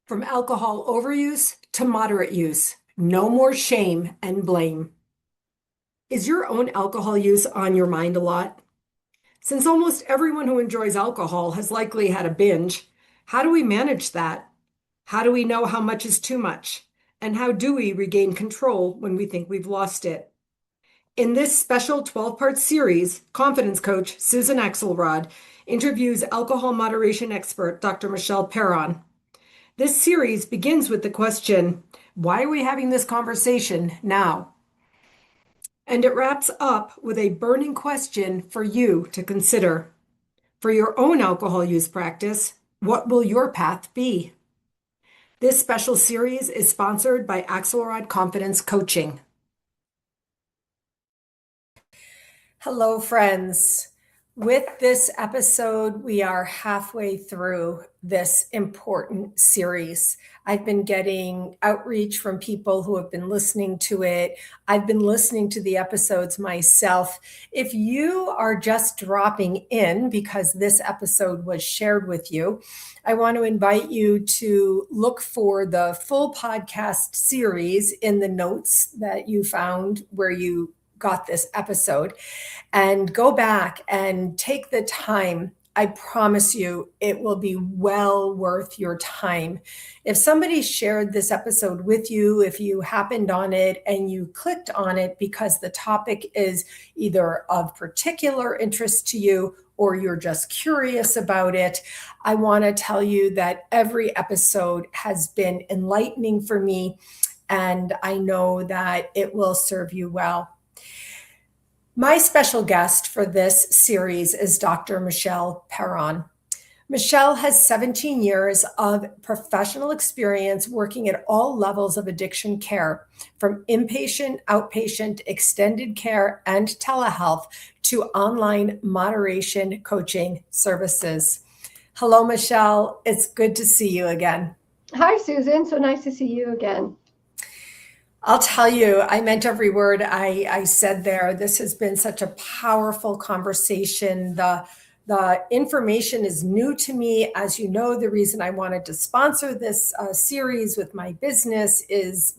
From alcohol overuse to moderate use, no more shame and blame. Is your own alcohol use on your mind a lot? Since almost everyone who enjoys alcohol has likely had a binge, how do we manage that? How do we know how much is too much? And how do we regain control when we think we've lost it? In this special 12-part series, confidence coach Susan Axelrod interviews alcohol moderation expert Dr. Michele Perron. This series begins with the question, why are we having this conversation now? And it wraps up with a burning question for you to consider. For your own alcohol use practice, what will your path be? This special series is sponsored by Axelrod Confidence Coaching. Hello, friends. With this episode, we are halfway through this important series. I've been getting outreach from people who have been listening to it. I've been listening to the episodes myself. If you are just dropping in because this episode was shared with you, I want to invite you to look for the full podcast series in the notes that you found where you got this episode, and go back and take the time. I promise you, it will be well worth your time. If somebody shared this episode with you, if you happened on it and you clicked on it because the topic is either of particular interest to you or you're just curious about it, I want to tell you that every episode has been enlightening for me, and I know that it will serve you well. My special guest for this series is Dr. Michele Perron. Michele has 17 years of professional experience working at all levels of addiction care, from inpatient, outpatient, extended care, and telehealth to online moderation coaching services. Hello, Michele. It's good to see you again. Hi, Susan. So nice to see you again. I'll tell you, I meant every word I said there. This has been such a powerful conversation. The information is new to me. As you know, the reason I wanted to sponsor this series with my business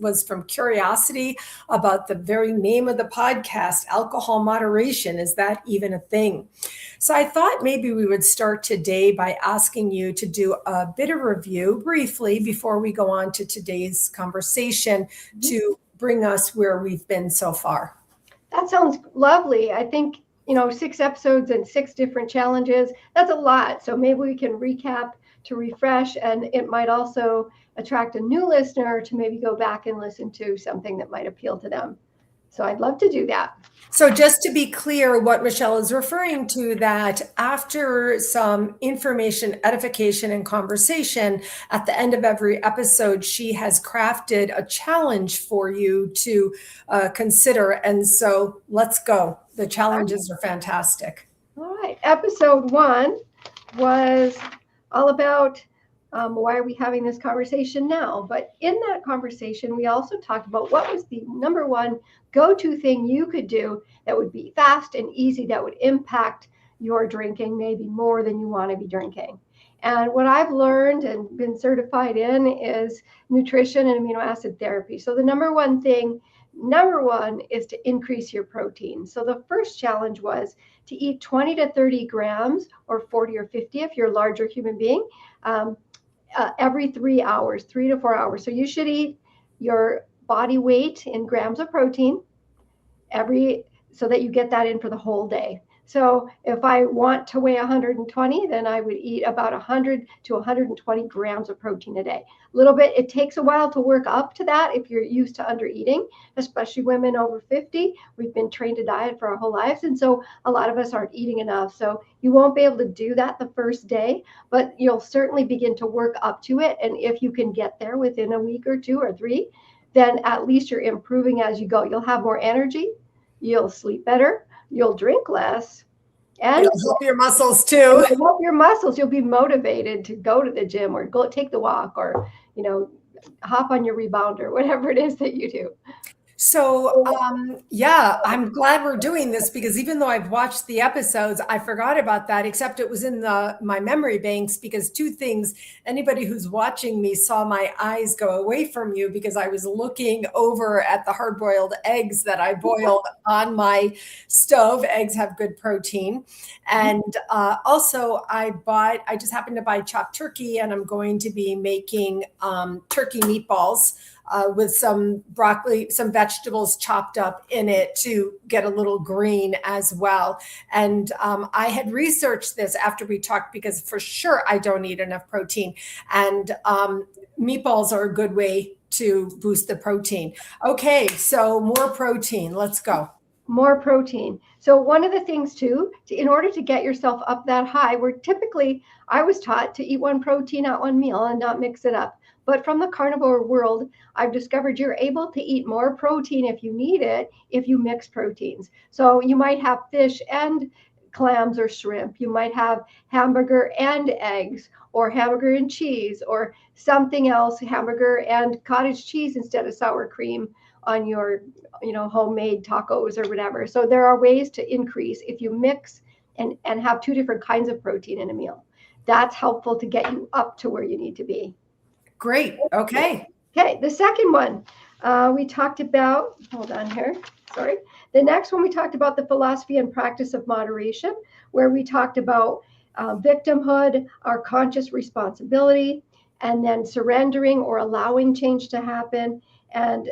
was from curiosity about the very name of the podcast, alcohol moderation. Is that even a thing? So I thought maybe we would start today by asking you to do a bit of review briefly before we go on to today's conversation to bring us where we've been so far. That sounds lovely. I think, 6 episodes and 6 different challenges, that's a lot. So maybe we can recap to refresh, and it might also attract a new listener to maybe go back and listen to something that might appeal to them. So I'd love to do that. So just to be clear, what Michele is referring to, that after some information, edification, and conversation, at the end of every episode, she has crafted a challenge for you to consider. And so let's go. The challenges are fantastic. All right. Episode 1 was all about why are we having this conversation now? But in that conversation, we also talked about what was the number one go-to thing you could do that would be fast and easy, that would impact your drinking maybe more than you want to be drinking. And what I've learned and been certified in is nutrition and amino acid therapy. So the number one is to increase your protein. So the first challenge was to eat 20 to 30 grams or 40 or 50 if you're a larger human being, every 3 hours, 3 to 4 hours. So you should eat your body weight in grams of protein so that you get that in for the whole day. So if I want to weigh 120, then I would eat about 100 to 120 grams of protein a day. A little bit, it takes a while to work up to that if you're used to under eating, especially women over 50. We've been trained to diet for our whole lives. And so a lot of us aren't eating enough. So you won't be able to do that the first day, but you'll certainly begin to work up to it. And if you can get there within a week or 2 or 3, then at least you're improving as you go. You'll have more energy. You'll sleep better. You'll drink less. And it'll help your muscles too. It'll help your muscles. You'll be motivated to go to the gym or go take the walk or, hop on your rebounder, whatever it is that you do. So, yeah, I'm glad we're doing this because even though I've watched the episodes, I forgot about that, except it was in my memory banks because two things, anybody who's watching me saw my eyes go away from you because I was looking over at the hard-boiled eggs that I boiled on my stove. Eggs have good protein. And also I just happened to buy chopped turkey and I'm going to be making turkey meatballs with some broccoli, some vegetables chopped up in it to get a little green as well. And I had researched this after we talked because for sure I don't eat enough protein. And meatballs are a good way to boost the protein. Okay, so more protein. Let's go. More protein. So one of the things too, in order to get yourself up that high, I was taught to eat one protein at one meal and not mix it up. But from the carnivore world, I've discovered you're able to eat more protein if you need it, if you mix proteins. So you might have fish and clams or shrimp. You might have hamburger and eggs, or hamburger and cheese, or something else, hamburger and cottage cheese instead of sour cream on your homemade tacos or whatever. So there are ways to increase if you mix and have two different kinds of protein in a meal. That's helpful to get you up to where you need to be. Great. Okay. Okay, the second one we talked about, hold on here, sorry. The next one we talked about the philosophy and practice of moderation, where we talked about victimhood, our conscious responsibility, and then surrendering or allowing change to happen, and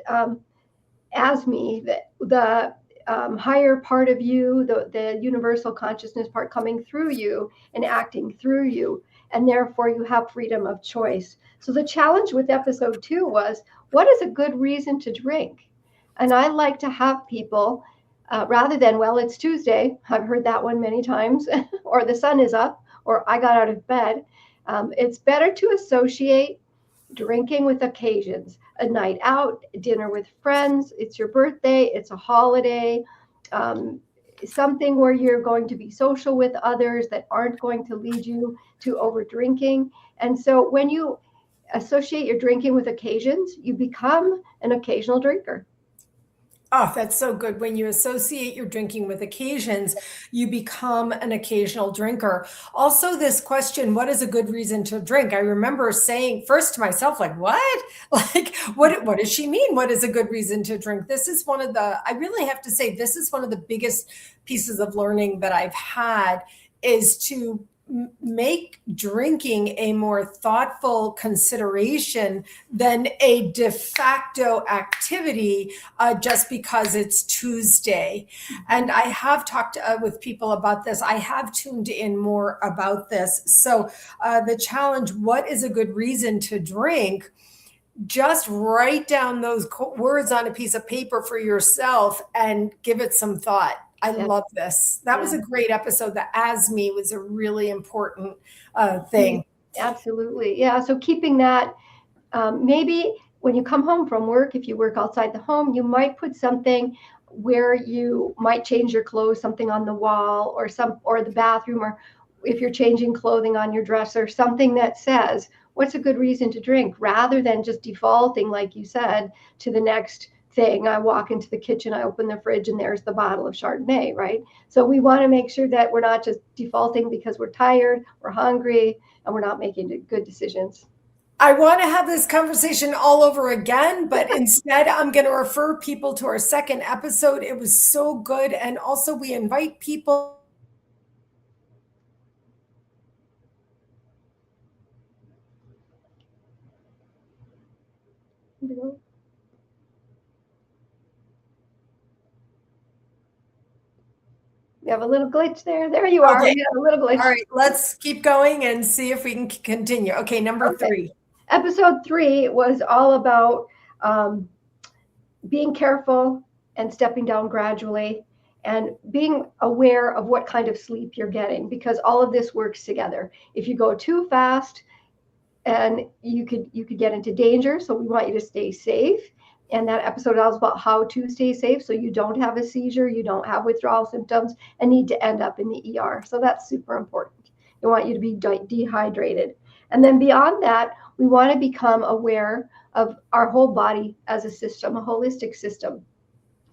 as me, the higher part of you, the universal consciousness part coming through you and acting through you, and therefore you have freedom of choice. So the challenge with episode 2 was, what is a good reason to drink? And I like to have people, rather than, well, it's Tuesday, I've heard that one many times, or the sun is up, or I got out of bed. It's better to associate drinking with occasions, a night out, dinner with friends, it's your birthday, it's a holiday, something where you're going to be social with others that aren't going to lead you to over drinking. And so when you associate your drinking with occasions, you become an occasional drinker. Oh, that's so good. When you associate your drinking with occasions, you become an occasional drinker. Also, this question, what is a good reason to drink? I remember saying first to myself, like, what? Like, what does she mean? What is a good reason to drink? This is I really have to say, this is one of the biggest pieces of learning that I've had is to make drinking a more thoughtful consideration than a de facto activity just because it's Tuesday. And I have talked with people about this. I have tuned in more about this. So the challenge, what is a good reason to drink? Just write down those words on a piece of paper for yourself and give it some thought. I love this. That was a great episode. The as me was a really important thing. Absolutely. Yeah. So keeping that, maybe when you come home from work, if you work outside the home, you might put something where you might change your clothes, something on the wall or the bathroom, or if you're changing clothing on your dresser, something that says, what's a good reason to drink, rather than just defaulting, like you said, to the next thing. I walk into the kitchen, I open the fridge, and there's the bottle of Chardonnay, right? So we want to make sure that we're not just defaulting because we're tired, we're hungry, and we're not making good decisions. I want to have this conversation all over again, but instead I'm going to refer people to our second episode. It was so good. And also we invite people. You have a little glitch there. There you are. Okay. You have a little glitch. All right, let's keep going and see if we can continue. Okay, number 3. Episode 3 was all about being careful and stepping down gradually and being aware of what kind of sleep you're getting, because all of this works together. If you go too fast, and you could get into danger. So we want you to stay safe. And that episode was about how to stay safe so you don't have a seizure, you don't have withdrawal symptoms, and need to end up in the ER. So that's super important. We want you to be dehydrated. And then beyond that, we want to become aware of our whole body as a system, a holistic system.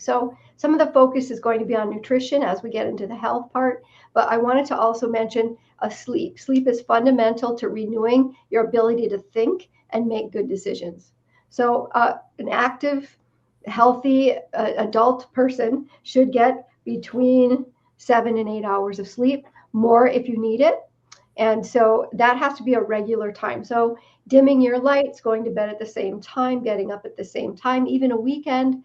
So some of the focus is going to be on nutrition as we get into the health part, but I wanted to also mention sleep. Sleep is fundamental to renewing your ability to think and make good decisions. So an active, healthy adult person should get between 7 and 8 hours of sleep, more if you need it. And so that has to be a regular time. So dimming your lights, going to bed at the same time, getting up at the same time, even a weekend,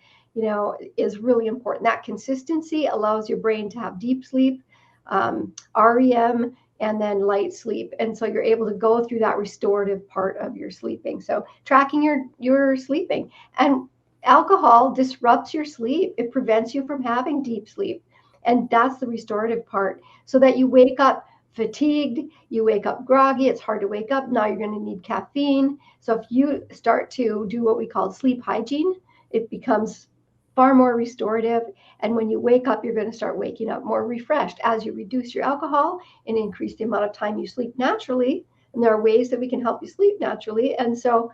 is really important. That consistency allows your brain to have deep sleep, REM, and then light sleep. And so you're able to go through that restorative part of your sleeping. So tracking your sleeping. And alcohol disrupts your sleep. It prevents you from having deep sleep. And that's the restorative part, so that you wake up fatigued, you wake up groggy, it's hard to wake up. Now you're going to need caffeine. So if you start to do what we call sleep hygiene, it becomes far more restorative. And when you wake up, you're going to start waking up more refreshed as you reduce your alcohol and increase the amount of time you sleep naturally. And there are ways that we can help you sleep naturally. And so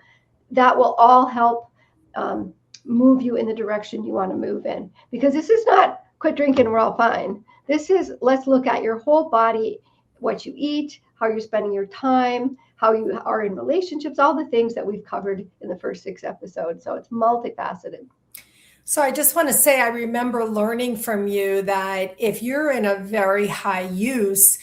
that will all help move you in the direction you want to move in. Because this is not quit drinking, we're all fine. This is, let's look at your whole body, what you eat, how you're spending your time, how you are in relationships, all the things that we've covered in the first 6 episodes. So it's multifaceted. So I just want to say, I remember learning from you that if you're in a very high use,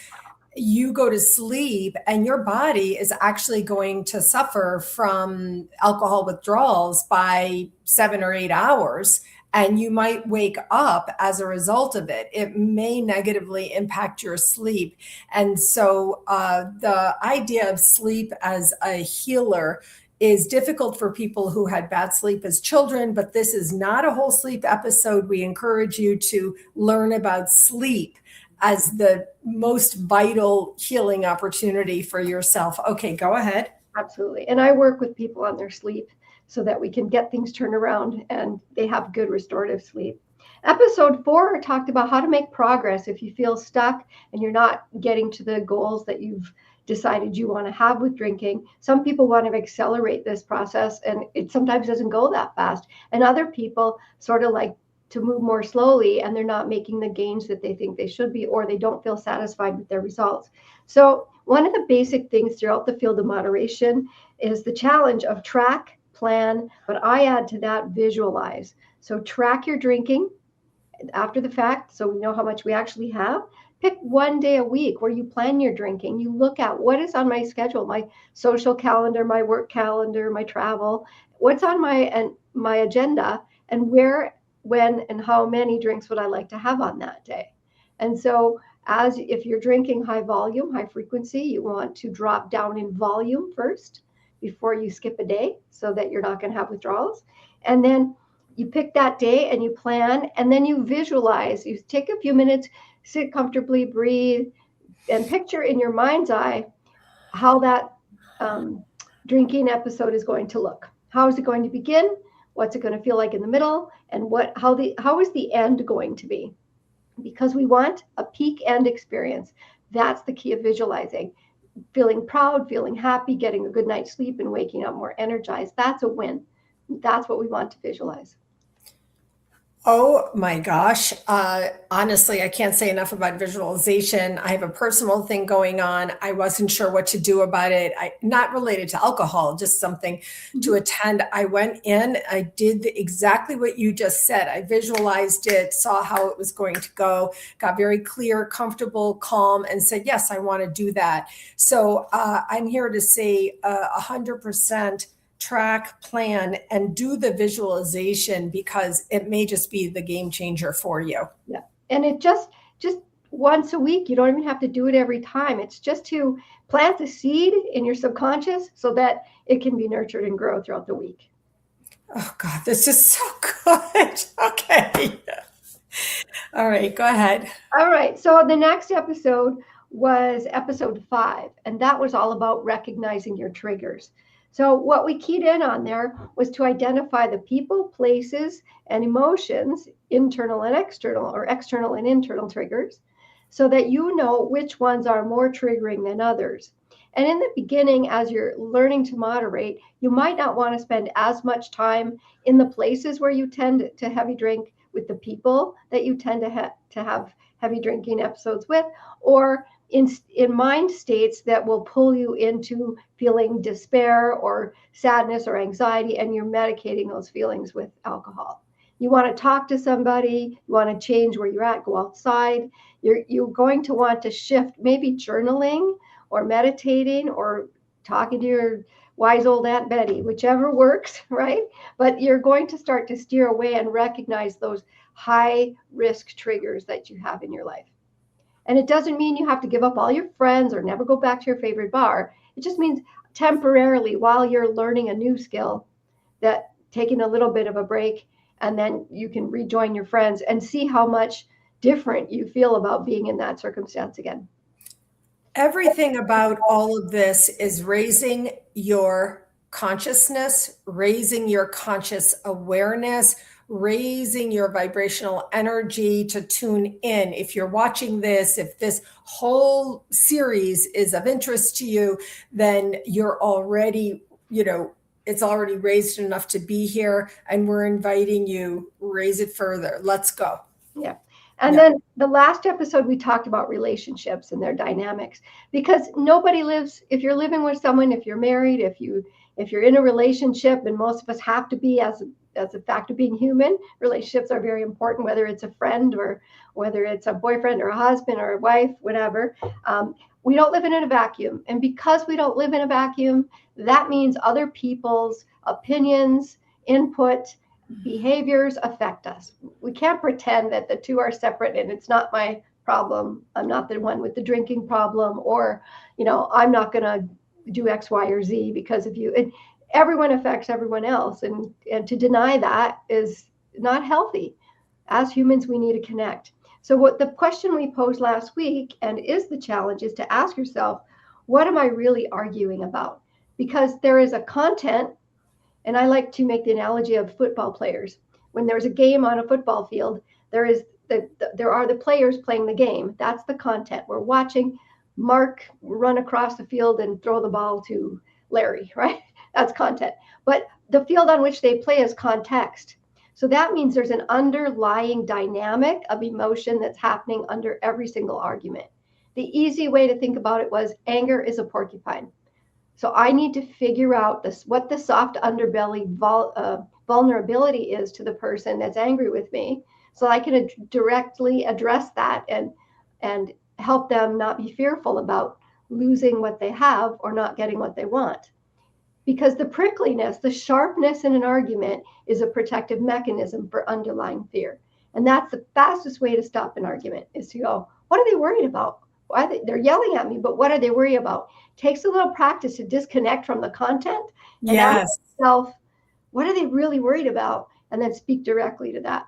you go to sleep and your body is actually going to suffer from alcohol withdrawals by 7 or 8 hours. And you might wake up as a result of it. It may negatively impact your sleep. And so the idea of sleep as a healer is difficult for people who had bad sleep as children, but this is not a whole sleep episode. We encourage you to learn about sleep as the most vital healing opportunity for yourself. Okay, go ahead. Absolutely. And I work with people on their sleep so that we can get things turned around and they have good restorative sleep. Episode 4 talked about how to make progress if you feel stuck and you're not getting to the goals that you've decided you want to have with drinking. Some people want to accelerate this process and it sometimes doesn't go that fast. And other people sort of like to move more slowly and they're not making the gains that they think they should be, or they don't feel satisfied with their results. So one of the basic things throughout the field of moderation is the challenge of track, plan, but I add to that visualize. So track your drinking after the fact so we know how much we actually have. Pick one day a week where you plan your drinking. You look at what is on my schedule, my social calendar, my work calendar, my travel, what's on my agenda, and where, when, and how many drinks would I like to have on that day. And so if you're drinking high volume, high frequency, you want to drop down in volume first before you skip a day so that you're not going to have withdrawals. And then you pick that day and you plan, and then you visualize. You take a few minutes, sit comfortably, breathe, and picture in your mind's eye how that drinking episode is going to look. How is it going to begin? What's it going to feel like in the middle? And how is the end going to be? Because we want a peak end experience. That's the key of visualizing. Feeling proud, feeling happy, getting a good night's sleep, and waking up more energized. That's a win. That's what we want to visualize. Oh my gosh. Honestly, I can't say enough about visualization. I have a personal thing going on. I wasn't sure what to do about it. Not related to alcohol, just something to attend. I went in, I did exactly what you just said. I visualized it, saw how it was going to go, got very clear, comfortable, calm, and said, yes, I want to do that. So I'm here to say 100% track, plan, and do the visualization, because it may just be the game changer for you. Yeah. And it just once a week, you don't even have to do it every time. It's just to plant the seed in your subconscious so that it can be nurtured and grow throughout the week. Oh God, this is so good. Okay. All right, go ahead. All right. So the next episode was episode 5, and that was all about recognizing your triggers. So what we keyed in on there was to identify the people, places, and emotions, internal and external, or external and internal triggers, so that you know which ones are more triggering than others. And in the beginning, as you're learning to moderate, you might not want to spend as much time in the places where you tend to heavy drink, with the people that you tend to have heavy drinking episodes with, or in mind states that will pull you into feeling despair or sadness or anxiety, and you're medicating those feelings with alcohol. You want to talk to somebody, you want to change where you're at, go outside. You're going to want to shift, maybe journaling or meditating or talking to your wise old Aunt Betty, whichever works, right? But you're going to start to steer away and recognize those high risk triggers that you have in your life. And it doesn't mean you have to give up all your friends or never go back to your favorite bar. It just means temporarily, while you're learning a new skill, that taking a little bit of a break, and then you can rejoin your friends and see how much different you feel about being in that circumstance again. Everything about all of this is raising your consciousness, raising your conscious awareness, raising your vibrational energy to tune in. If you're watching this, if this whole series is of interest to you, then you're already, it's already raised enough to be here, and we're inviting you, raise it further. Let's go. Yeah. And then the last episode, we talked about relationships and their dynamics, because nobody lives, if you're living with someone, if you're married, if you're in a relationship, and most of us have to be, as a fact of being human, relationships are very important, whether it's a friend or whether it's a boyfriend or a husband or a wife, whatever. We don't live in a vacuum. And because we don't live in a vacuum, that means other people's opinions, input, behaviors affect us. We can't pretend that the two are separate and it's not my problem. I'm not the one with the drinking problem, or, I'm not going to do X, Y, or Z because of you. And everyone affects everyone else. And to deny that is not healthy. As humans, we need to connect. So what the question we posed last week, and is the challenge, is to ask yourself, what am I really arguing about? Because there is a content. And I like to make the analogy of football players. When there's a game on a football field, there are the players playing the game. That's the content. We're watching Mark run across the field and throw the ball to Larry, right? That's content. But the field on which they play is context. So that means there's an underlying dynamic of emotion that's happening under every single argument. The easy way to think about it was anger is a porcupine. So I need to figure out what the soft underbelly vulnerability is to the person that's angry with me, so I can directly address that and help them not be fearful about losing what they have or not getting what they want. Because the prickliness, the sharpness in an argument is a protective mechanism for underlying fear. And that's the fastest way to stop an argument, is to go, what are they worried about? They're yelling at me, but what are they worried about? Takes a little practice to disconnect from the content and ask yourself, what are they really worried about? And then speak directly to that.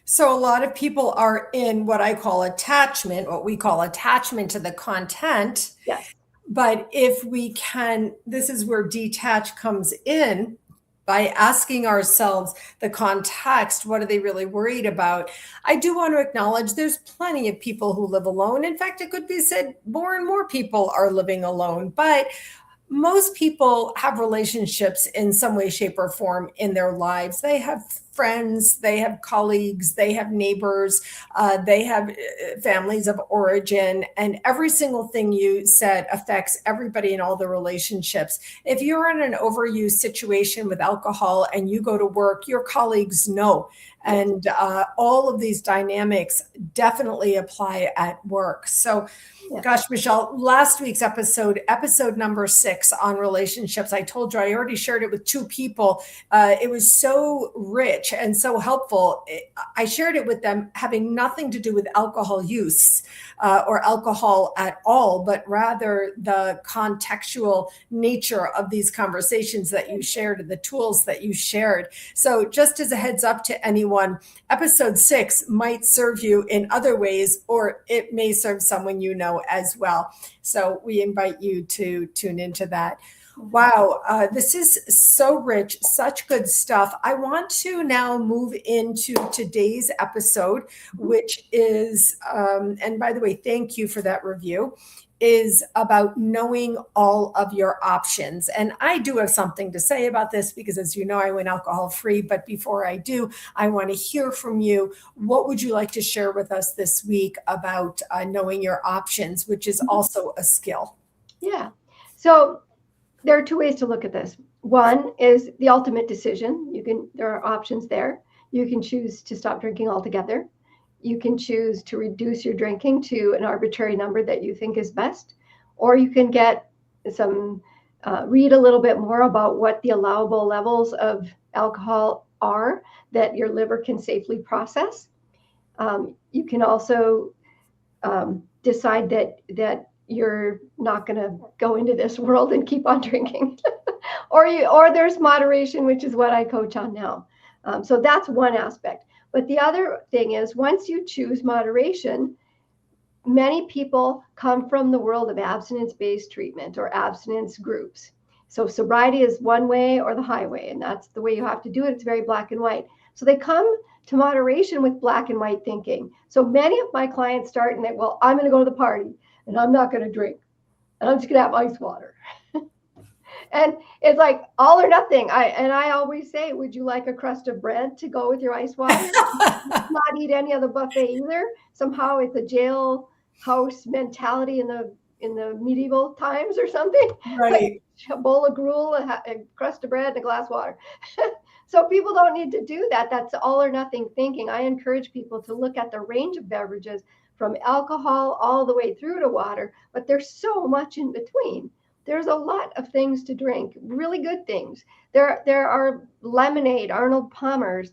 So a lot of people are in what I call attachment, what we call attachment to the content. Yes. But if we can, this is where detach comes in, by asking ourselves the context, what are they really worried about? I do want to acknowledge there's plenty of people who live alone. In fact, it could be said more and more people are living alone, but most people have relationships in some way, shape, or form in their lives. They have friends, they have colleagues, they have neighbors, they have families of origin, and every single thing you said affects everybody in all the relationships. If you're in an overuse situation with alcohol and you go to work, your colleagues know. And all of these dynamics definitely apply at work. So, gosh, Michele, last week's episode number 6 on relationships, I told you I already shared it with 2 people. It was so rich and so helpful. I shared it with them having nothing to do with alcohol use or alcohol at all, but rather the contextual nature of these conversations that you shared and the tools that you shared. So just as a heads up to anyone, episode 6 might serve you in other ways, or it may serve someone you know as well. So we invite you to tune into that. Wow, this is so rich, such good stuff. I want to now move into today's episode, which is, and by the way, thank you for that review. is about knowing all of your options. And I do have something to say about this because, as you know, I went alcohol free. But before I do, I want to hear from you. What would you like to share with us this week about knowing your options, which is also a skill? Yeah. So there are two ways to look at this. One is the ultimate decision. There are options there. You can choose to stop drinking altogether. You can choose to reduce your drinking to an arbitrary number that you think is best, or you can get read a little bit more about what the allowable levels of alcohol are that your liver can safely process. You can also decide that you're not going to go into this world and keep on drinking, or there's moderation, which is what I coach on now. So that's one aspect. But the other thing is, once you choose moderation, many people come from the world of abstinence-based treatment or abstinence groups. So sobriety is one way or the highway, and that's the way you have to do it. It's very black and white. So they come to moderation with black and white thinking. So many of my clients start and well, I'm going to go to the party and I'm not going to drink, and I'm just going to have ice water. And it's like all or nothing. I always say, would you like a crust of bread to go with your ice water? Not eat any of the buffet either. Somehow it's a jailhouse mentality in the medieval times or something. Right. Like a bowl of gruel, a crust of bread, and a glass of water. So people don't need to do that. That's all or nothing thinking. I encourage people to look at the range of beverages from alcohol all the way through to water, but there's so much in between. There's a lot of things to drink, really good things. There are lemonade, Arnold Palmer's.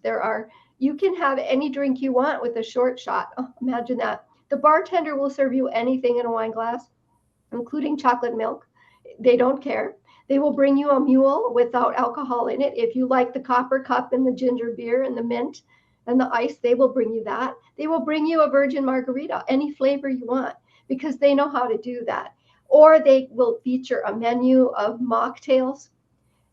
You can have any drink you want with a short shot. Oh, imagine that. The bartender will serve you anything in a wine glass, including chocolate milk. They don't care. They will bring you a mule without alcohol in it. If you like the copper cup and the ginger beer and the mint and the ice, they will bring you that. They will bring you a virgin margarita, any flavor you want, because they know how to do that. Or they will feature a menu of mocktails.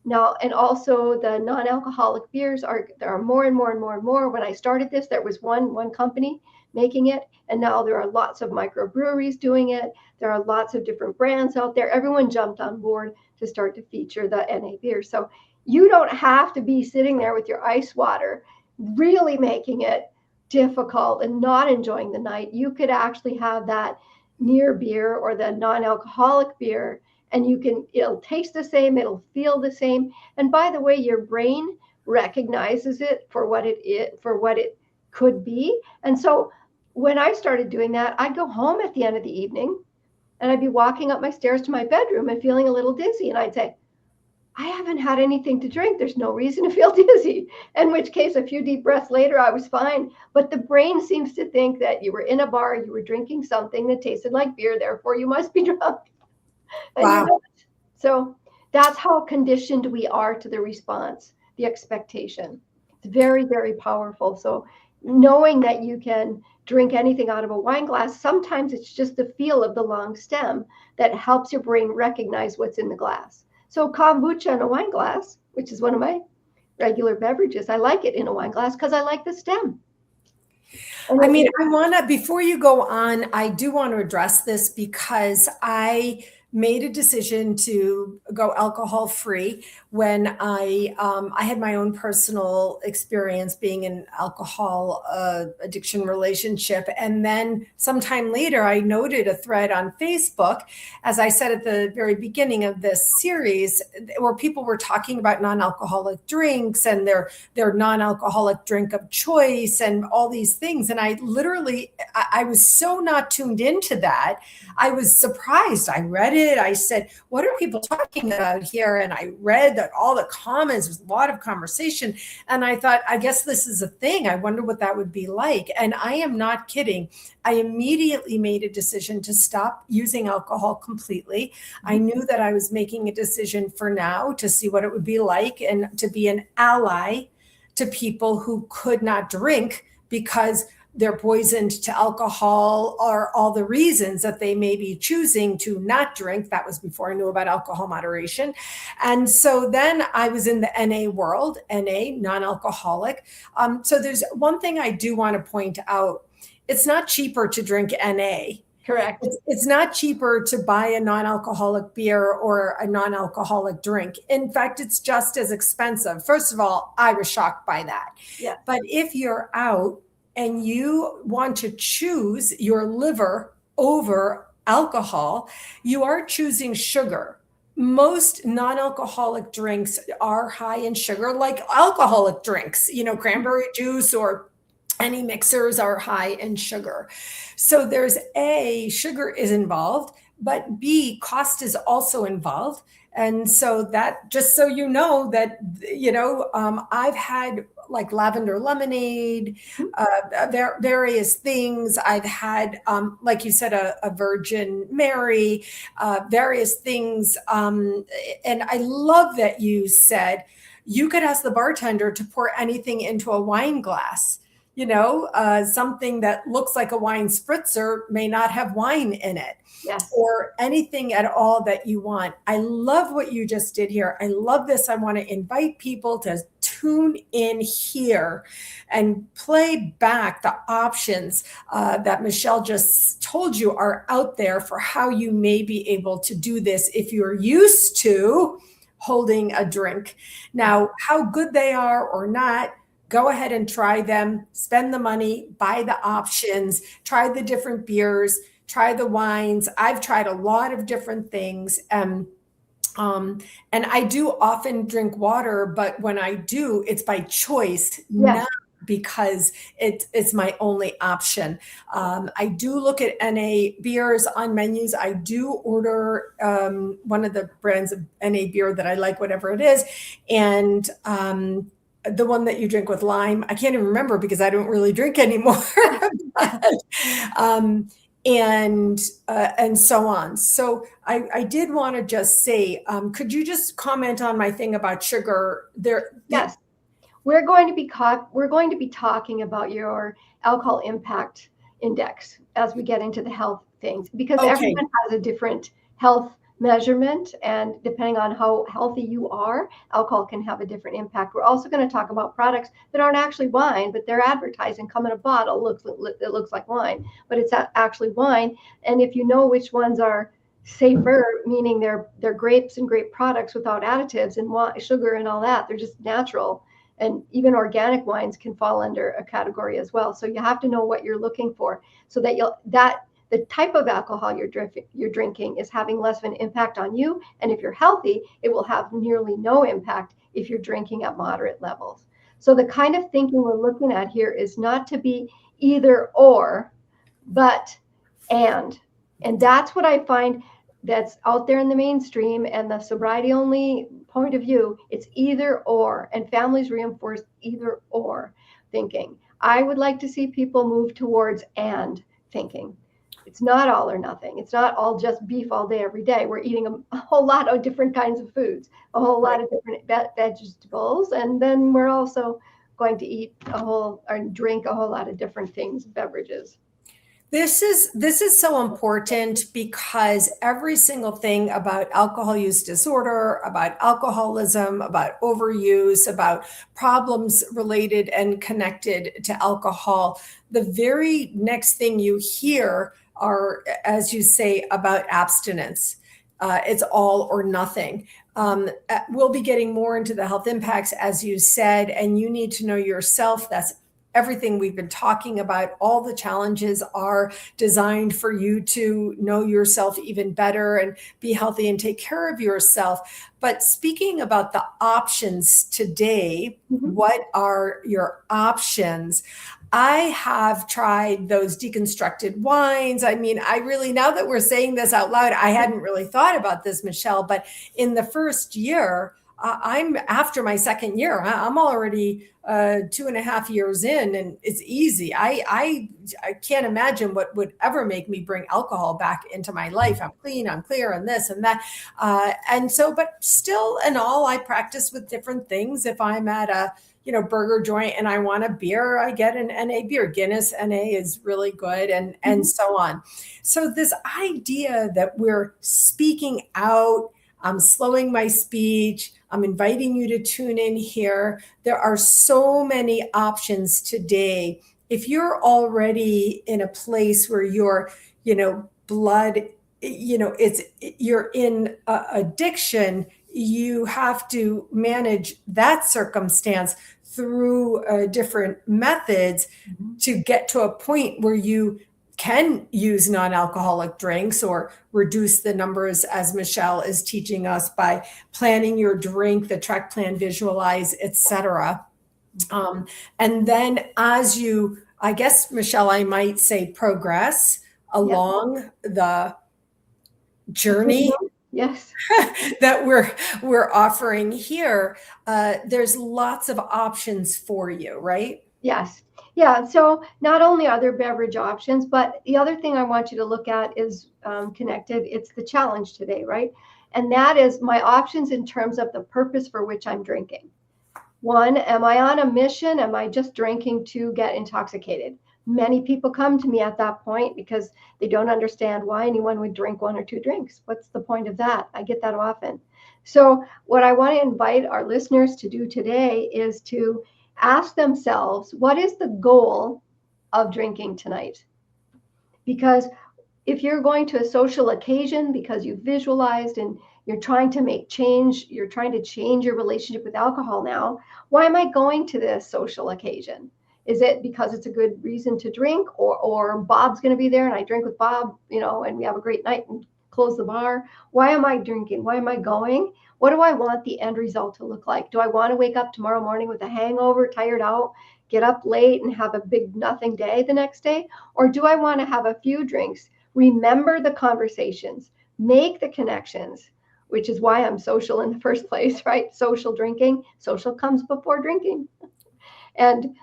Now, and also the non-alcoholic beers there are more and more and more and more. When I started this, there was one company making it, and now there are lots of microbreweries doing it. There are lots of different brands out there. Everyone jumped on board to start to feature the NA beer. So you don't have to be sitting there with your ice water, really making it difficult and not enjoying the night. You could actually have that near beer or the non-alcoholic beer, and it'll taste the same, it'll feel the same. And by the way, your brain recognizes it for what it could be. And so when I started doing that, I'd go home at the end of the evening and I'd be walking up my stairs to my bedroom and feeling a little dizzy. And I'd say, I haven't had anything to drink. There's no reason to feel dizzy. In which case, a few deep breaths later, I was fine. But the brain seems to think that you were in a bar, you were drinking something that tasted like beer, therefore you must be drunk. And Wow. you're not. So that's how conditioned we are to the response, the expectation. It's very, very powerful. So knowing that you can drink anything out of a wine glass, sometimes it's just the feel of the long stem that helps your brain recognize what's in the glass. So kombucha in a wine glass, which is one of my regular beverages, I like it in a wine glass because I like the stem. I mean, before you go on, I do want to address this because I made a decision to go alcohol free when I had my own personal experience being in alcohol addiction relationship. And then sometime later, I noted a thread on Facebook, as I said at the very beginning of this series, where people were talking about non-alcoholic drinks and their non-alcoholic drink of choice and all these things. And I was so not tuned into that. I was surprised. I read it. I said, what are people talking about here? And I read that all the comments, there was a lot of conversation. And I thought, I guess this is a thing. I wonder what that would be like. And I am not kidding. I immediately made a decision to stop using alcohol completely. I knew that I was making a decision for now to see what it would be like and to be an ally to people who could not drink because they're poisoned to alcohol or all the reasons that they may be choosing to not drink. That was before I knew about alcohol moderation. And so then I was in the NA world, NA, non-alcoholic. So there's one thing I do want to point out. It's not cheaper to drink NA Correct. It's not cheaper to buy a non-alcoholic beer or a non-alcoholic drink. In fact, it's just as expensive. First of all, I was shocked by that. Yeah. But if you're out and you want to choose your liver over alcohol, you are choosing sugar. Most non-alcoholic drinks are high in sugar, like alcoholic drinks, cranberry juice or any mixers are high in sugar. So there's A, sugar is involved, but B, cost is also involved. And so that, just so you know that, I've had like lavender lemonade, various things. I've had, like you said, a Virgin Mary, various things. And I love that you said you could ask the bartender to pour anything into a wine glass. Something that looks like a wine spritzer may not have wine in it. Yes. Or anything at all that you want. I love what you just did here. I love this. I want to invite people to tune in here and play back the options that Michele just told you are out there for how you may be able to do this if you're used to holding a drink. Now, how good they are or not, go ahead and try them, spend the money, buy the options, try the different beers, try the wines. I've tried a lot of different things. And I do often drink water, but when I do, it's by choice, not because it's my only option. I do look at NA beers on menus. I do order one of the brands of NA beer that I like, whatever it is. And the one that you drink with lime, I can't even remember because I don't really drink anymore. But, and so on. So I did want to just say, could you just comment on my thing about sugar? Yes, we're going to be talking about your alcohol impact index as we get into the health things, because everyone has a different health measurement, and depending on how healthy you are, alcohol can have a different impact. We're also going to talk about products that aren't actually wine, but they're advertised and come in a bottle. It looks like wine, but it's actually wine. And if you know which ones are safer, meaning they're grapes and grape products without additives and sugar and all that, they're just natural. And even organic wines can fall under a category as well. So you have to know what you're looking for, so that the type of alcohol you're drinking is having less of an impact on you. And if you're healthy, it will have nearly no impact if you're drinking at moderate levels. So the kind of thinking we're looking at here is not to be either or, but and. And that's what I find that's out there in the mainstream and the sobriety only point of view. It's either or, and families reinforce either or thinking. I would like to see people move towards and thinking. It's not all or nothing. It's not all just beef all day, every day. We're eating a whole lot of different kinds of foods, a whole lot of different vegetables. And then we're also going to eat or drink a whole lot of different things, beverages. This is so important, because every single thing about alcohol use disorder, about alcoholism, about overuse, about problems related and connected to alcohol, the very next thing you hear are, as you say, about abstinence. It's all or nothing. We'll be getting more into the health impacts, as you said, and you need to know yourself. That's everything we've been talking about. All the challenges are designed for you to know yourself even better and be healthy and take care of yourself. But speaking about the options today, what are your options? I have tried those deconstructed wines. I mean, now that we're saying this out loud, I hadn't really thought about this, Michele, but in the first year, I'm after my second year. I'm already 2.5 years in, and it's easy. I can't imagine what would ever make me bring alcohol back into my life. I'm clean, I'm clear, and this and that. But still, in all, I practice with different things. If I'm at a burger joint and I want a beer, I get an NA beer. Guinness NA is really good, and so on. So this idea that we're speaking out, I'm slowing my speech, I'm inviting you to tune in here. There are so many options today. If you're already in a place where you're, blood, you're in addiction, you have to manage that circumstance through different methods to get to a point where you can use non-alcoholic drinks or reduce the numbers, as Michele is teaching us, by planning your drink, the track, plan, visualize, etc. And then as you, I guess, Michele, I might say, progress along the journey yes that we're offering here, there's lots of options for you, right? Yes. Yeah. So not only are there beverage options, but the other thing I want you to look at is connected. It's the challenge today, right? And that is my options in terms of the purpose for which I'm drinking. One, am I on a mission? Am I just drinking to get intoxicated? Many people come to me at that point because they don't understand why anyone would drink one or two drinks. What's the point of that? I get that often. So what I want to invite our listeners to do today is to ask themselves, what is the goal of drinking tonight? Because if you're going to a social occasion because you visualized and you're trying to make change, you're trying to change your relationship with alcohol now, why am I going to this social occasion? Is it because it's a good reason to drink, or Bob's going to be there and I drink with Bob, and we have a great night and close the bar? Why am I drinking? Why am I going? What do I want the end result to look like? Do I want to wake up tomorrow morning with a hangover, tired out, get up late and have a big nothing day the next day? Or do I want to have a few drinks, remember the conversations, make the connections, which is why I'm social in the first place, right? Social drinking, social comes before drinking. And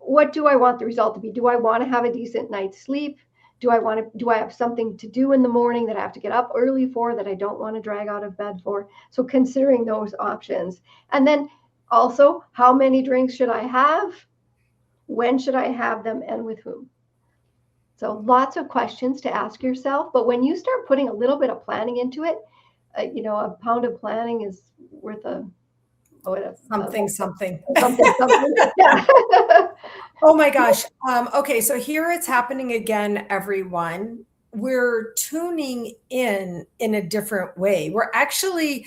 what do I want the result to be? Do I want to have a decent night's sleep? Do I have something to do in the morning that I have to get up early for, that I don't want to drag out of bed for? So considering those options. And then also, how many drinks should I have? When should I have them, and with whom? So lots of questions to ask yourself. But when you start putting a little bit of planning into it, a pound of planning is worth Something. Yeah. Oh my gosh. Okay, so here it's happening again, everyone. We're tuning in a different way. We're actually,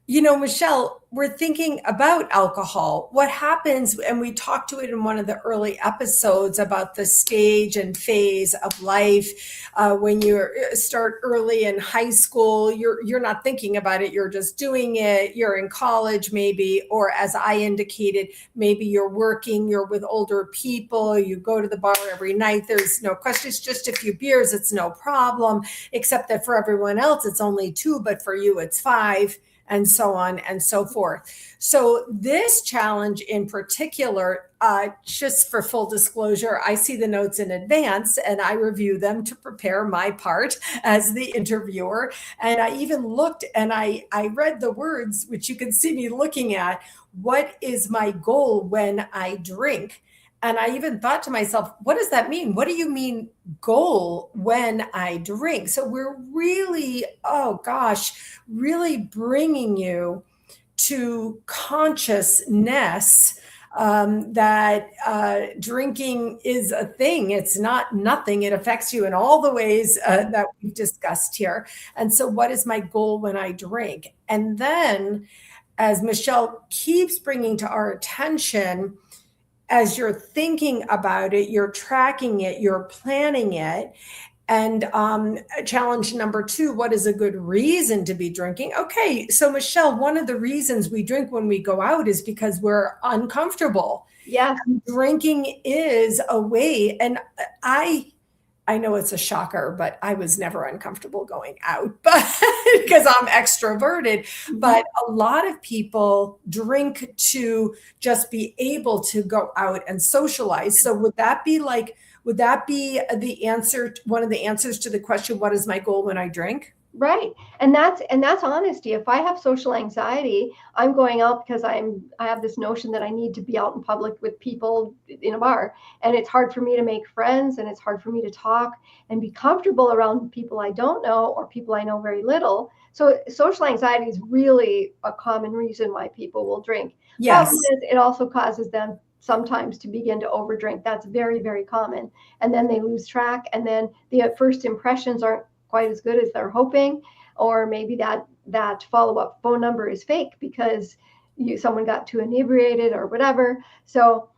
Michele, we're thinking about alcohol. What happens, and we talked to it in one of the early episodes about the stage and phase of life. When you start early in high school, you're not thinking about it. You're just doing it. You're in college, maybe, or as I indicated, maybe you're working. You're with older people. You go to the bar every night. There's no question. It's just a few beers. It's no problem, except that for everyone else, it's only 2, but for you, it's 5. And so on and so forth. So this challenge in particular, just for full disclosure, I see the notes in advance and I review them to prepare my part as the interviewer. And I even looked and I read the words, which you can see me looking at. What is my goal when I drink? And I even thought to myself, what does that mean? What do you mean goal when I drink? So we're really, oh gosh, really bringing you to consciousness, that drinking is a thing. It's not nothing. It affects you in all the ways that we've discussed here. And so what is my goal when I drink? And then, as Michele keeps bringing to our attention, as you're thinking about it, you're tracking it, you're planning it. And challenge number 2, what is a good reason to be drinking? Okay, so Michele, one of the reasons we drink when we go out is because we're uncomfortable. Yes. Drinking is a way, and I know it's a shocker, but I was never uncomfortable going out, but because I'm extroverted. But a lot of people drink to just be able to go out and socialize. So would that be the answer, one of the answers to the question, what is my goal when I drink? Right. And that's honesty. If I have social anxiety, I'm going out because I have this notion that I need to be out in public with people in a bar. And it's hard for me to make friends, and it's hard for me to talk and be comfortable around people I don't know or people I know very little. So social anxiety is really a common reason why people will drink. Yes. Problem is, it also causes them sometimes to begin to overdrink. That's very, very common. And then they lose track, and then the first impressions aren't quite as good as they're hoping, or maybe that follow-up phone number is fake because someone got too inebriated or whatever. So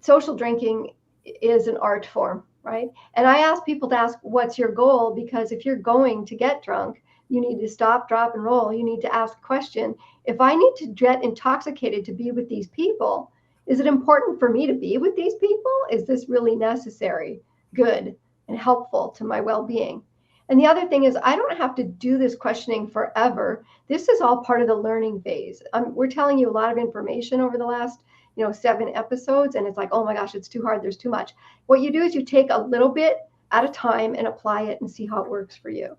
social drinking is an art form, right? And I ask people to ask, what's your goal? Because if you're going to get drunk, you need to stop, drop, and roll. You need to ask a question. If I need to get intoxicated to be with these people, is it important for me to be with these people? Is this really necessary, good, and helpful to my well-being? And the other thing is, I don't have to do this questioning forever. This is all part of the learning phase. We're telling you a lot of information over the last 7 episodes, and it's like, oh my gosh, it's too hard, there's too much. What you do is you take a little bit at a time and apply it and see how it works for you.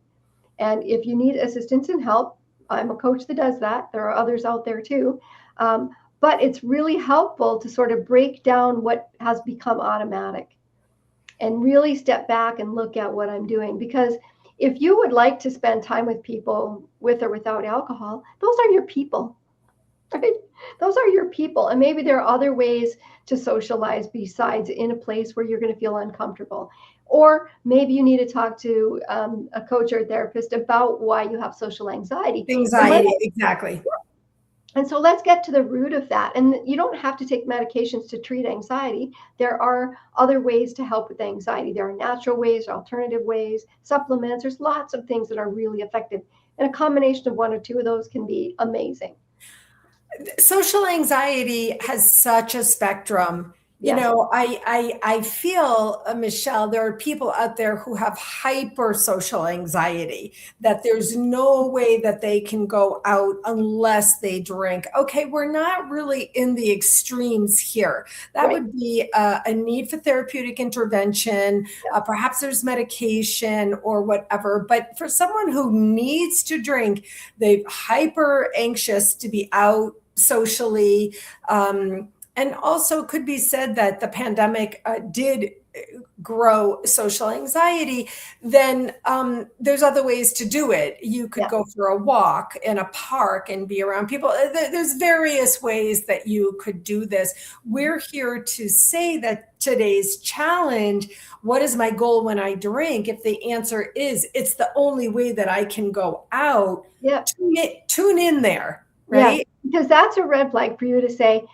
And if you need assistance and help, I'm a coach that does that. There are others out there too. But it's really helpful to sort of break down what has become automatic and really step back and look at what I'm doing. Because if you would like to spend time with people with or without alcohol, those are your people, right? Those are your people. And maybe there are other ways to socialize besides in a place where you're going to feel uncomfortable. Or maybe you need to talk to a coach or a therapist about why you have social anxiety. Anxiety, exactly. And so let's get to the root of that. And you don't have to take medications to treat anxiety. There are other ways to help with anxiety. There are natural ways, alternative ways, supplements. There's lots of things that are really effective. And a combination of one or two of those can be amazing. Social anxiety has such a spectrum. Yes. I feel, Michele, there are people out there who have hyper social anxiety, that there's no way that they can go out unless they drink. Okay, we're not really in the extremes here. That would be a need for therapeutic intervention. Perhaps there's medication or whatever. But for someone who needs to drink, they're hyper anxious to be out socially. And also could be said that the pandemic did grow social anxiety. Then there's other ways to do it. You could go for a walk in a park and be around people. There's various ways that you could do this. We're here to say that today's challenge, what is my goal when I drink? If the answer is, it's the only way that I can go out, tune in there, right? Yeah, because that's a red flag for you to say,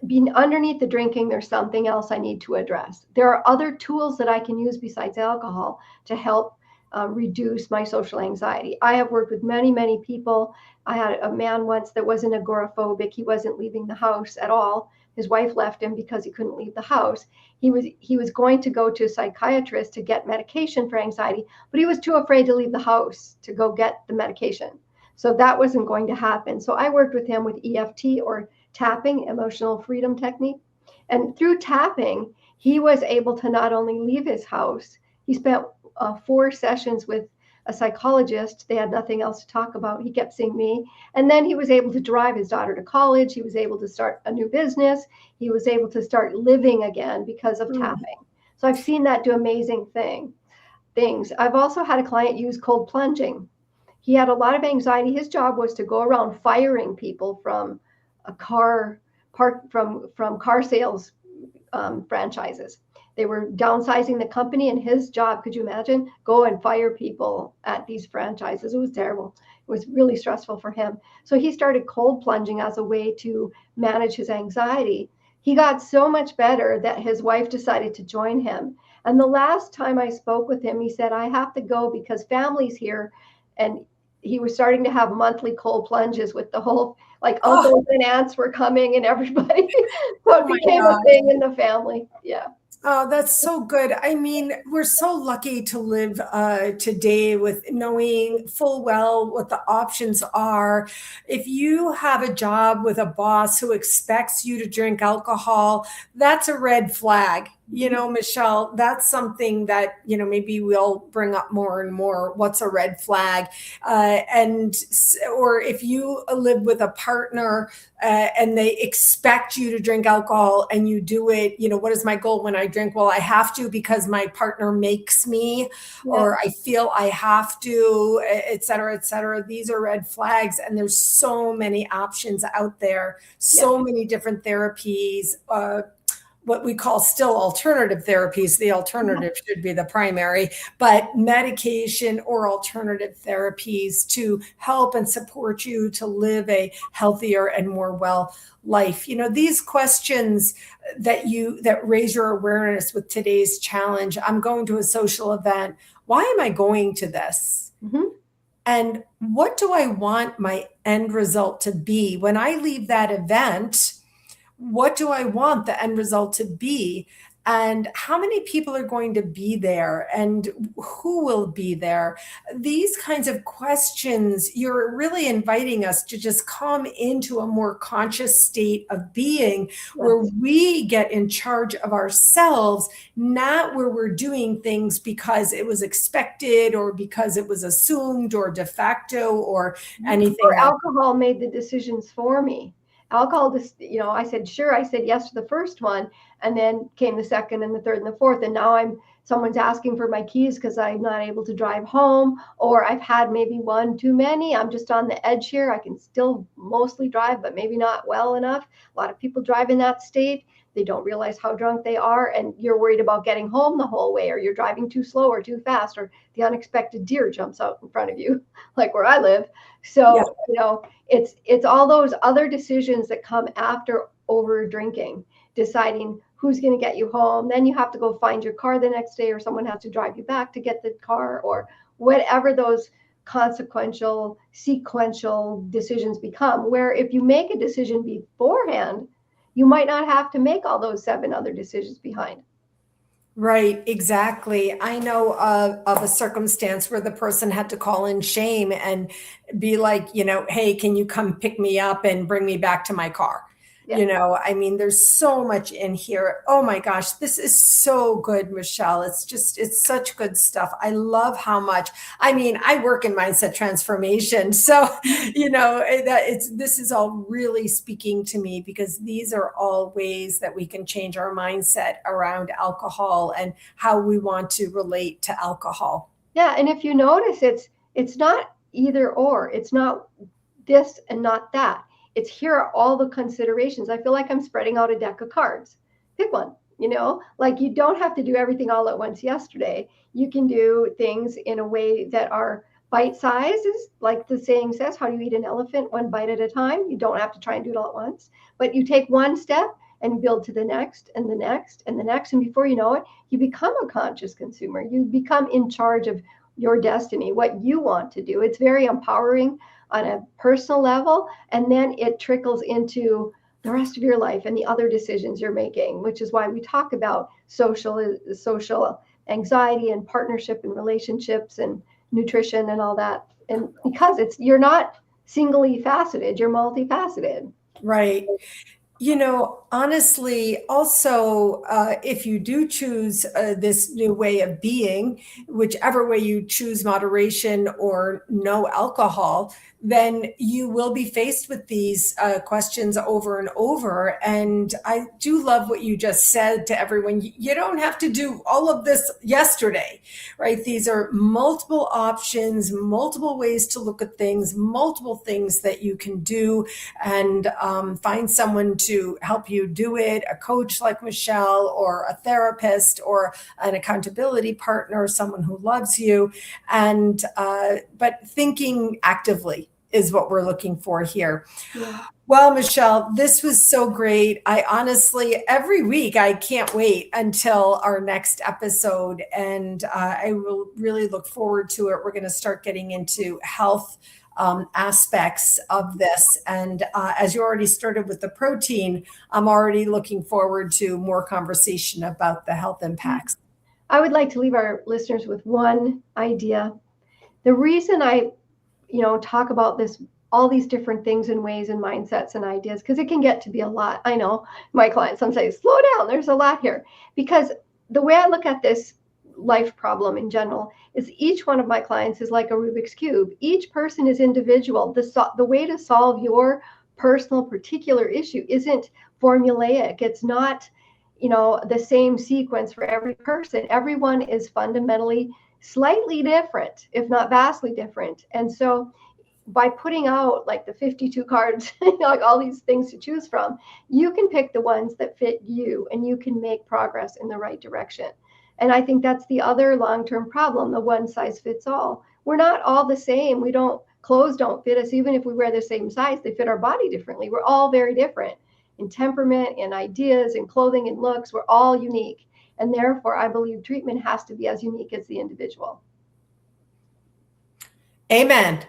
being underneath the drinking, there's something else I need to address. There are other tools that I can use besides alcohol to help reduce my social anxiety. I have worked with many, many people. I had a man once that wasn't agoraphobic. He wasn't leaving the house at all. His wife left him because he couldn't leave the house. He was going to go to a psychiatrist to get medication for anxiety, but he was too afraid to leave the house to go get the medication. So that wasn't going to happen. So I worked with him with EFT, or tapping, emotional freedom technique. And through tapping, he was able to not only leave his house, he spent 4 sessions with a psychologist. They had nothing else to talk about. He kept seeing me. And then he was able to drive his daughter to college. He was able to start a new business. He was able to start living again because of tapping. So I've seen that do amazing things. I've also had a client use cold plunging. He had a lot of anxiety. His job was to go around firing people from a car from car sales franchises. They were downsizing the company, and his job, could you imagine, go and fire people at these franchises? It was terrible. It was really stressful for him. So he started cold plunging as a way to manage his anxiety. He got so much better that his wife decided to join him. And the last time I spoke with him, he said, I have to go because family's here. And he was starting to have monthly cold plunges with the whole, like uncles and aunts were coming and everybody. So it became a thing in the family. Yeah. Oh, that's so good. I mean, we're so lucky to live today with knowing full well what the options are. If you have a job with a boss who expects you to drink alcohol, that's a red flag. Michele, that's something that, maybe we'll bring up more and more. What's a red flag? Or if you live with a partner and they expect you to drink alcohol and you do it, what is my goal when I drink? Well, I have to because my partner makes me, or I feel I have to, et cetera, et cetera. These are red flags. And there's so many options out there, so many different therapies, what we call still alternative therapies. The alternative should be the primary, but medication or alternative therapies to help and support you to live a healthier and more well life. These questions that raise your awareness with today's challenge. I'm going to a social event. Why am I going to this? And what do I want my end result to be? When I leave that event, what do I want the end result to be? And how many people are going to be there? And who will be there? These kinds of questions, you're really inviting us to just come into a more conscious state of being where we get in charge of ourselves, not where we're doing things because it was expected or because it was assumed or de facto or anything. Or alcohol made the decisions for me. Alcohol, I said, sure. I said yes to the first one, and then came the second and the third and the fourth. And now someone's asking for my keys because I'm not able to drive home, or I've had maybe one too many. I'm just on the edge here. I can still mostly drive, but maybe not well enough. A lot of people drive in that state. They don't realize how drunk they are, and you're worried about getting home the whole way, or you're driving too slow or too fast, or the unexpected deer jumps out in front of you, like where I live. So, it's all those other decisions that come after over drinking, deciding who's going to get you home. Then you have to go find your car the next day, or someone has to drive you back to get the car, or whatever those consequential, sequential decisions become, where if you make a decision beforehand, you might not have to make all those 7 other decisions behind. Right, exactly. I know of a circumstance where the person had to call in shame and be like, hey, can you come pick me up and bring me back to my car? There's so much in here. Oh my gosh, this is so good, Michele. It's such good stuff. I love how much, I work in mindset transformation. So, this is all really speaking to me because these are all ways that we can change our mindset around alcohol and how we want to relate to alcohol. Yeah. And if you notice, it's not either or, it's not this and not that. It's here are all the considerations. I feel like I'm spreading out a deck of cards. Pick one, like you don't have to do everything all at once yesterday. You can do things in a way that are bite sizes, like the saying says, how do you eat an elephant? 1 bite at a time. You don't have to try and do it all at once, but you take one step and build to the next and the next and the next. And before you know it, you become a conscious consumer. You become in charge of your destiny, what you want to do. It's very empowering on a personal level, and then it trickles into the rest of your life and the other decisions you're making, which is why we talk about social anxiety and partnership and relationships and nutrition and all that. And because you're not singly faceted, you're multifaceted. Right. Honestly, also, if you do choose this new way of being, whichever way you choose, moderation or no alcohol, then you will be faced with these questions over and over. And I do love what you just said to everyone. You don't have to do all of this yesterday, right? These are multiple options, multiple ways to look at things, multiple things that you can do, and find someone to help you do it, a coach like Michele, or a therapist, or an accountability partner, someone who loves you. And but thinking actively is what we're looking for here. Yeah. Well, Michele, this was so great. I honestly, every week, I can't wait until our next episode. And I will really look forward to it. We're going to start getting into health aspects of this. And as you already started with the protein, I'm already looking forward to more conversation about the health impacts. I would like to leave our listeners with one idea. The reason I talk about this all these different things and ways and mindsets and ideas, because it can get to be a lot. I know my clients sometimes say, slow down, there's a lot here. Because the way I look at this life problem in general is each one of my clients is like a Rubik's Cube. Each person is individual. The way to solve your personal particular issue isn't formulaic. It's not, the same sequence for every person. Everyone is fundamentally slightly different, if not vastly different. And so by putting out like the 52 cards, like all these things to choose from, you can pick the ones that fit you and you can make progress in the right direction. And I think that's the other long-term problem, the one size fits all. We're not all the same. Clothes don't fit us. Even if we wear the same size, they fit our body differently. We're all very different in temperament, in ideas, in clothing, and looks. We're all unique. And therefore, I believe treatment has to be as unique as the individual. Amen.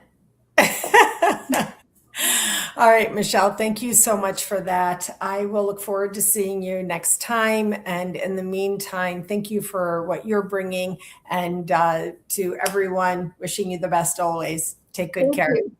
All right, Michele, thank you so much for that. I will look forward to seeing you next time. And in the meantime, thank you for what you're bringing. And to everyone, wishing you the best always. Take good care. Thank you.